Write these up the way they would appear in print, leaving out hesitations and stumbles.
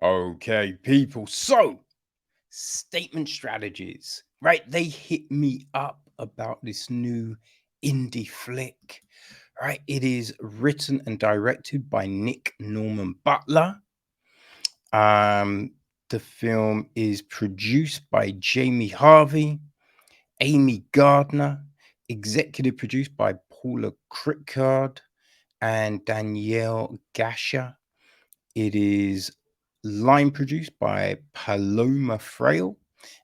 Okay, people. So, statement strategies, right? They hit me up about this new indie flick, right? It is written and directed by Nick Norman-Butler. Um, the film is produced by Jamie Harvey, Amy Gardner, executive produced by Paula Crickard and Danielle Gasher. It is line produced by Paloma Frail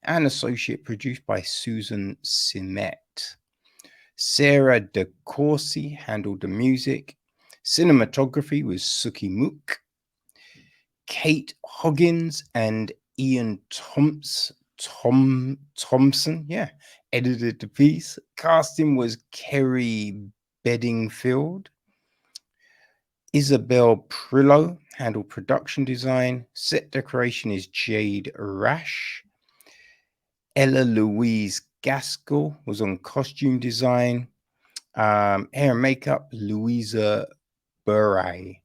and associate produced by Susan Simet. Sarah DeCourcy handled the music. Cinematography was Suki Mook. Kate Hoggins and Ian Thompson, edited the piece. Casting was Kerry Bedingfield. Isabel Prillo handled production design. Set decoration is Jade Rash. Ella Louise Gaskell was on costume design. Hair and makeup, Louisa Buray.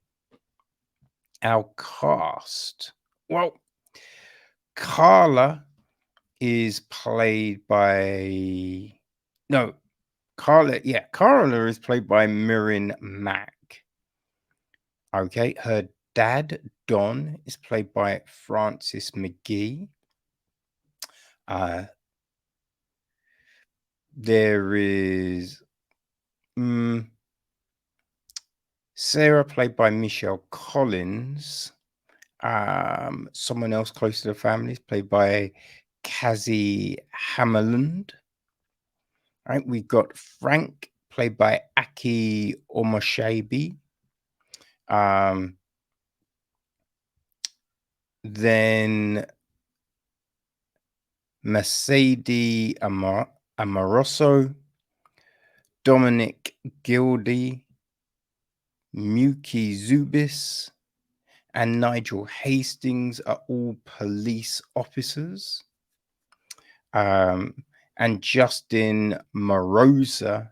Our cast. Well, Carla is played by... No, Carla is played by Mirren Mack. Okay, her dad, Don, is played by Francis Magee. There is Sarah, played by Michelle Collins. Someone else close to the family is played by Kaisa Hammarlund. All right, we've got Frank, played by Aki Omoshaybi. Then Mercedes Amoroso, Dominic Gildy, Muki Zubis, and Nigel Hastings are all police officers. And Justin Morosa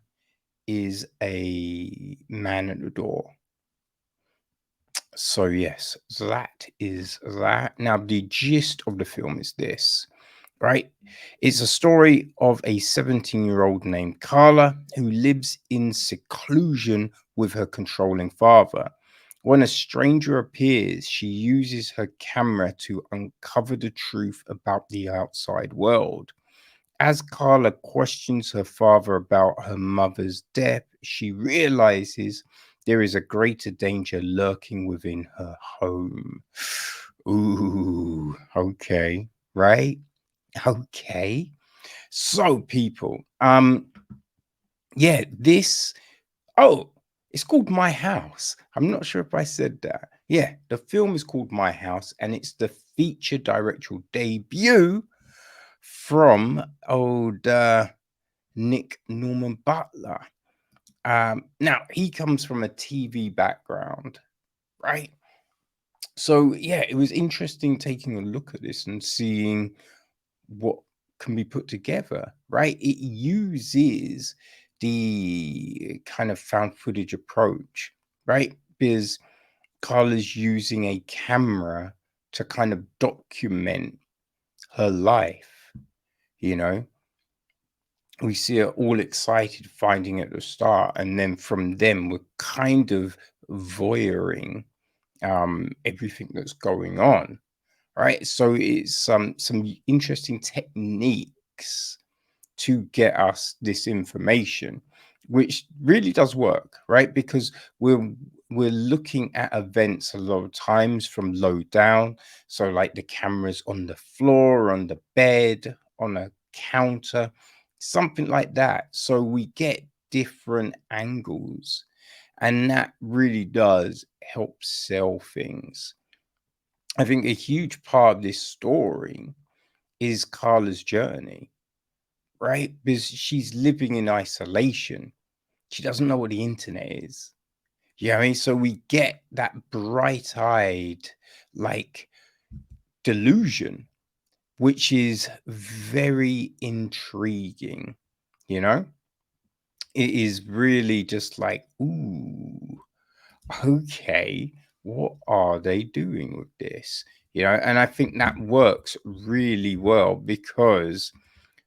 is a man at the door. So yes, that is that. Now, the gist of the film is this, right? It's a story of a 17-year-old named Carla who lives in seclusion with her controlling father. When a stranger appears, she uses her camera to uncover the truth about the outside world. As Carla questions her father about her mother's death, she realizes there is a greater danger lurking within her home. Ooh, okay, right? Okay. So, people, this, it's called My House. I'm not sure if I said that. Yeah, the film is called My House, and it's the feature directorial debut from old Nick Norman-Butler. Now, he comes from a TV background, right? So, yeah, it was interesting taking a look at this and seeing what can be put together, right? It uses the kind of found footage approach, right? Because Carla's using a camera to kind of document her life, you know. We see her all excited finding at the start, and then from them we're kind of voyeuring everything that's going on, right? So it's some interesting techniques to get us this information, which really does work, right? Because we're looking at events a lot of times from low down. So like the cameras on the floor, on the bed, on a counter, something like that. So we get different angles, and that really does help sell things. I think a huge part of this story is Carla's journey, right? Because she's living in isolation. She doesn't know what the internet is. You know what I mean? So we get that bright-eyed, like, delusion, which is very intriguing, you know? It is really just like, ooh, okay, what are they doing with this? and I think that works really well because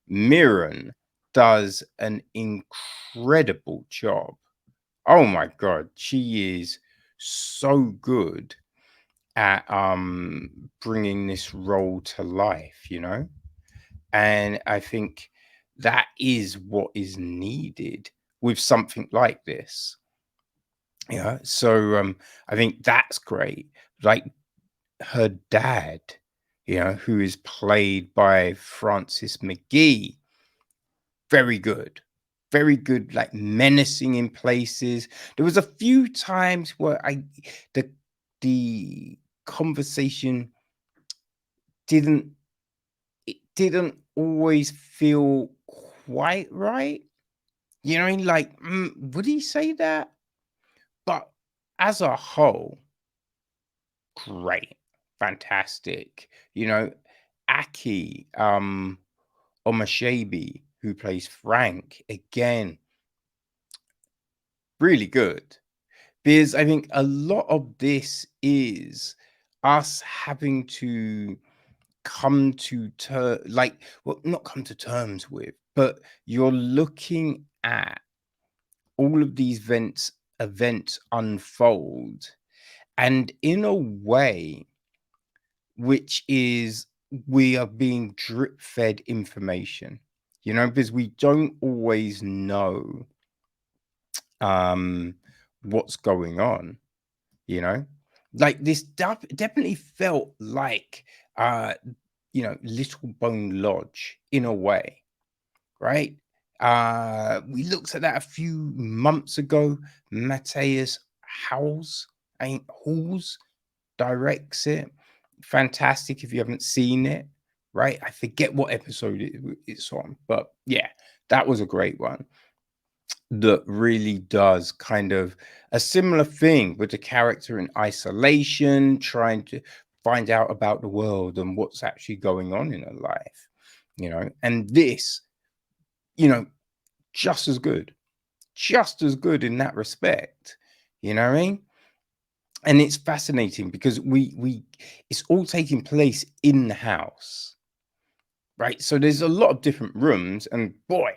Mirren does an incredible job. Oh my God, she is so good at bringing this role to life, and I think that is what is needed with something like this. So I think that's great. Like her dad, who is played by Francis Magee, very good. Very good, like menacing in places. There was a few times where the conversation didn't it didn't always feel quite right. Like, would he say that? But as a whole, great, fantastic. Aki Omoshaybi, who plays Frank, again, really good. Because I think a lot of this is us having to come to not come to terms with, but you're looking at all of these events unfold, and in a way which is we are being drip fed information, because we don't always know what's going on, like this definitely felt like Little Bone Lodge in a way, right? We looked at that a few months ago. Matthias Halls directs it. Fantastic if you haven't seen it, right? I forget what episode it's on, but yeah, that was a great one that really does kind of a similar thing with the character in isolation, trying to find out about the world and what's actually going on in her life, and this, just as good, in that respect, you know what I mean? And it's fascinating because it's all taking place in the house, right? So there's a lot of different rooms, and boy,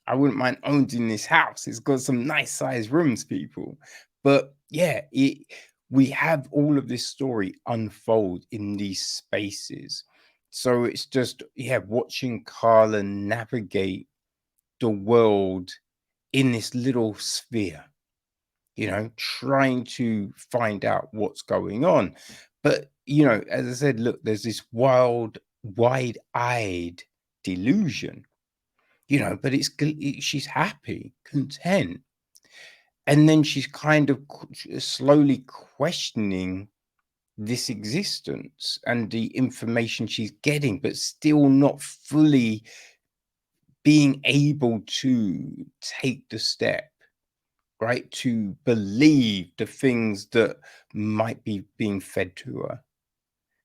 I wouldn't mind owning this house. It's got some nice sized rooms, people. But yeah, we have all of this story unfold in these spaces. So it's just, watching Carla navigate the world in this little sphere, trying to find out what's going on. But, as I said, look, there's this wide-eyed delusion, but she's happy, content. And then she's kind of slowly questioning this existence and the information she's getting, but still not fully being able to take the step, right, to believe the things that might be being fed to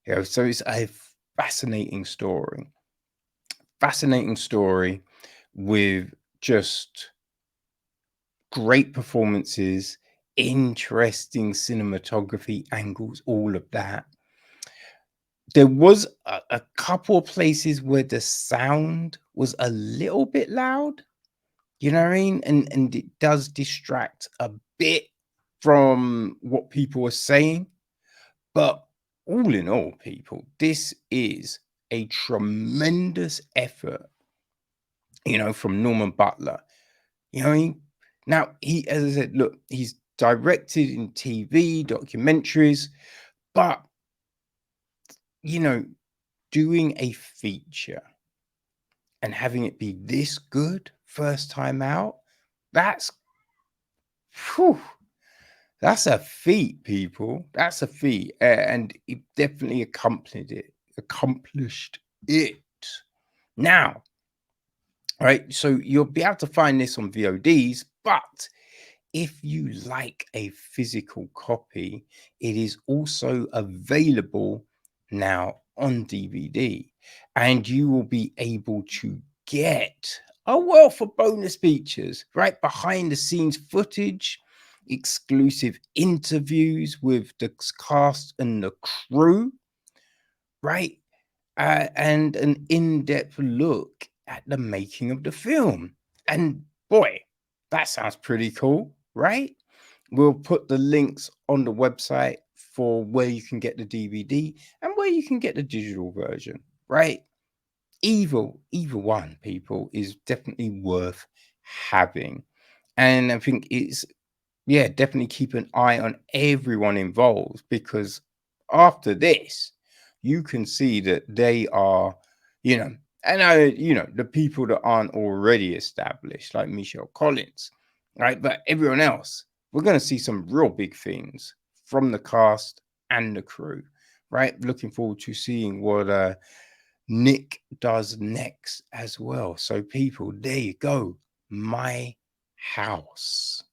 her. So it's a fascinating story with just great performances, interesting cinematography angles, all of that. There was a couple of places where the sound was a little bit loud, you know what I mean? And it does distract a bit from what people are saying. But all in all, people, this is a tremendous effort, from Norman-Butler. You know what I mean? Now, as I said, look, he's directed in TV, documentaries, but, doing a feature and having it be this good first time out, that's that's a feat, people. That's a feat, and it definitely accomplished it. Now, right, so you'll be able to find this on VODs, but if you like a physical copy, it is also available now on DVD, and you will be able to get a wealth of bonus features, right? Behind the scenes footage, exclusive interviews with the cast and the crew, right? And an in-depth look at the making of the film. And boy, that sounds pretty cool, right? We'll put the links on the website for where you can get the DVD and where you can get the digital version, right? Either one, people, is definitely worth having. And I think it's, yeah, definitely keep an eye on everyone involved, because after this, you can see that they are, and the people that aren't already established, like Michelle Collins, right? But everyone else, we're going to see some real big things from the cast and the crew, right? Looking forward to seeing what Nick does next as well. So, people, there you go. My House.